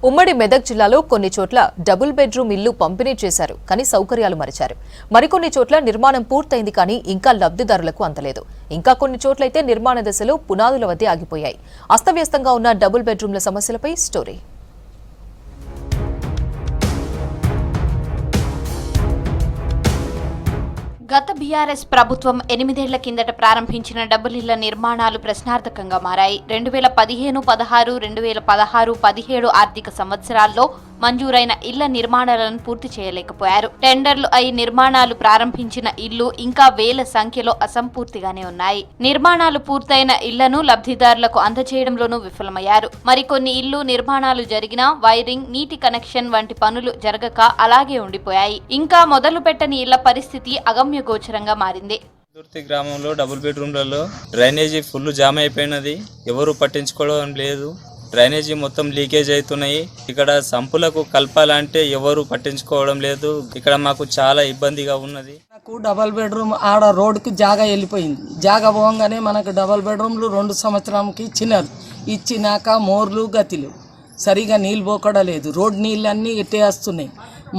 ఉమ్మడి మెదక్ జిల్లాలో కొన్ని చోట్ల డబుల్ బెడ్రూమ్ ఇల్లు పంపిణీ చేశారు, కానీ సౌకర్యాలు మరిచారు. మరికొన్ని చోట్ల నిర్మాణం పూర్తయింది, కానీ ఇంకా లబ్ధిదారులకు అందలేదు. ఇంకా కొన్ని చోట్లయితే నిర్మాణ దశలో పునాదుల వద్ద ఆగిపోయాయి. అస్తవ్యస్తంగా ఉన్న డబుల్ బెడ్రూమ్ల సమస్యలపై స్టోరీ. గత బీఆర్ఎస్ ప్రభుత్వం 8 ఏళ్ల కిందట ప్రారంభించిన డబుల్ ఇళ్ల నిర్మాణాలు ప్రశ్నార్థకంగా మారాయి. 2015, 16, 2016, 17 ఆర్థిక సంవత్సరాల్లో మంజూరైన ఇళ్ల నిర్మాణాలను పూర్తి చేయలేకపోయారు. టెండర్లు అయి నిర్మాణాలు ప్రారంభించిన ఇళ్లు ఇంకా వేల సంఖ్యలో అసంపూర్తిగానే ఉన్నాయి. నిర్మాణాలు పూర్తయిన ఇళ్లను లబ్ధిదారులకు అందజేయడంలోనూ విఫలమయ్యారు. మరికొన్ని ఇళ్లు నిర్మాణాలు జరిగినా వైరింగ్, నీటి కనెక్షన్ వంటి పనులు జరగక అలాగే ఉండిపోయాయి. ఇంకా మొదలు పెట్టని ఇళ్ల పరిస్థితి అగమ్యగోచరంగా మారింది. దుర్తి గ్రామంలో డబుల్ బెడ్రూమ్లలో డ్రైనేజీ ఫుల్ జామ్ అయిపోయినది. ఎవరు పట్టించుకోవడం లేదు. డ్రైనేజీ మొత్తం లీకేజ్ అవుతున్నాయి. ఇక్కడ సంపులకు కలపాలంటే ఎవరు పట్టించుకోవడం లేదు. ఇక్కడ మాకు చాలా ఇబ్బందిగా ఉన్నది. నాకు డబల్ బెడ్రూమ్ ఆడ రోడ్డుకి జాగా వెళ్ళిపోయింది. జాగా పోగానే మనకు డబల్ బెడ్రూమ్లు 2 సంవత్సరంకి ఇచ్చినారు. ఇచ్చినాక మోర్లు గతిలు సరిగా నీళ్ళు పోకడలేదు. రోడ్ నీళ్ళన్నీ ఎట్టేస్తున్నాయి.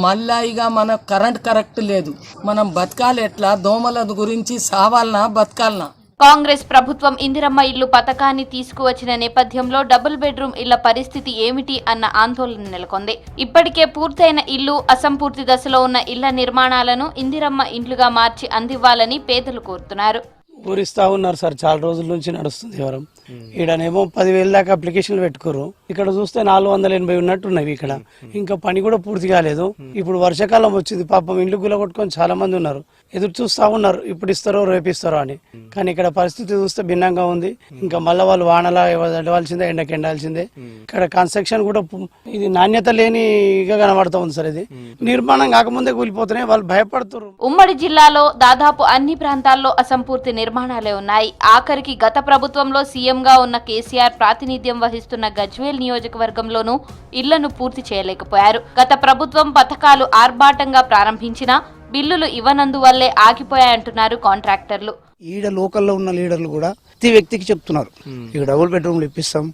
మళ్ళా ఇక మన కరెంట్ కరెక్ట్ లేదు. మనం బతకాలి ఎట్లా? దోమల గురించి సావాలనా బతకాలనా? కాంగ్రెస్ ప్రభుత్వం ఇందిరమ్మ ఇల్లు పథకాన్ని తీసుకువచ్చిన నేపథ్యంలో డబుల్ బెడ్రూమ్ ఇళ్ల పరిస్థితి ఏమిటి అన్న ఆందోళన నెలకొంది. ఇప్పటికే పూర్తయిన ఇల్లు, అసంపూర్తి దశలో ఉన్న ఇళ్ల నిర్మాణాలను ఇందిరమ్మ ఇండ్లుగా మార్చి అందివ్వాలని పేదలు కోరుతున్నారు. ఊరిస్తా ఉన్నారు సార్, చాలా రోజుల నుంచి నడుస్తుంది వివరం. ఈడనేమో 10,000 దాకా అప్లికేషన్లు పెట్టుకోరు. ఇక్కడ చూస్తే 480 ఉన్నట్టున్నవి. ఇక్కడ ఇంకా పని కూడా పూర్తి కాలేదు. ఇప్పుడు వర్షాకాలం వచ్చింది, పాపం ఇండ్లు గులగొట్టుకొని చాలా మంది ఉన్నారు. ఎదురు చూస్తా ఉన్నారు, ఇప్పుడు ఇస్తారో రేపు ఇస్తారో అని. కానీ ఇక్కడ పరిస్థితి చూస్తే భిన్నంగా ఉంది. ఇంకా మళ్ళీ వాళ్ళు వానలా ఎండవలసిందే, ఎండకి ఎండాల్సిందే. ఇక్కడ కన్స్ట్రక్షన్ కూడా ఇది నాణ్యత లేనిగా కనబడుతూ ఉంది సార్. ఇది నిర్మాణం కాకముందే కూలిపోతున్నాయి, వాళ్ళు భయపడుతున్నారు. ఉమ్మడి జిల్లాలో దాదాపు అన్ని ప్రాంతాల్లో అసంపూర్తి నిర్మాణాలే ఉన్నాయి. ఆఖరికి గత ప్రభుత్వంలో సీఎంగా ఉన్న కేసీఆర్ ప్రాతినిధ్యం వహిస్తున్న గజ్వేల్ నియోజకవర్గంలోనూ ఇళ్లను పూర్తి చేయలేకపోయారు. గత ప్రభుత్వం పథకాలు ఆర్భాటంగా ప్రారంభించినా బిల్లులు ఇవ్వనందువల్లే ఆగిపోయాయంటున్నారు కాంట్రాక్టర్లు. ఈడ లోకల్లో ఉన్న లీడర్లు కూడా ప్రతి వ్యక్తికి చెప్తున్నారు, ఇక డబుల్ బెడ్రూమ్లు ఇప్పిస్తాం,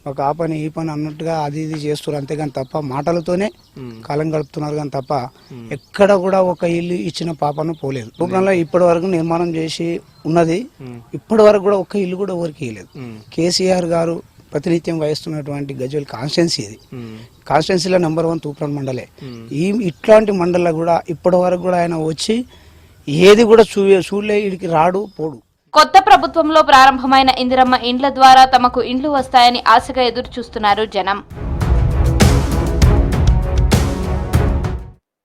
మాకు ఆ పని ఈ పని అన్నట్టుగా అది ఇది చేస్తున్నారు. అంతేగాని తప్ప మాటలతోనే కాలం గడుపుతున్నారు. కానీ తప్ప ఎక్కడ కూడా ఒక ఇల్లు ఇచ్చిన పాపను పోలేదు. రూపంలో ఇప్పటి వరకు నిర్మాణం చేసి ఉన్నది. ఇప్పటి వరకు కూడా ఒక్క ఇల్లు కూడా ఎవరికి ఇవ్వలేదు. కేసీఆర్ గారు ప్రతినిత్యం వహిస్తున్నటువంటి గజ్వేల్ కాన్స్టిట్యున్సీ, ఇది కాన్స్టిట్యున్సీలో నెంబర్ 1 తూప్రాన్ మండలే. ఇట్లాంటి మండల కూడా ఇప్పటి వరకు కూడా ఆయన వచ్చి ఏది కూడా చూడలే, వీడికి రాడు పోడు. కొత్త ప్రభుత్వంలో ప్రారంభమైన ఇందిరమ్మ ఇండ్ల ద్వారా తమకు ఇండ్లు వస్తాయని ఆశగా ఎదురు చూస్తున్నారు జనం.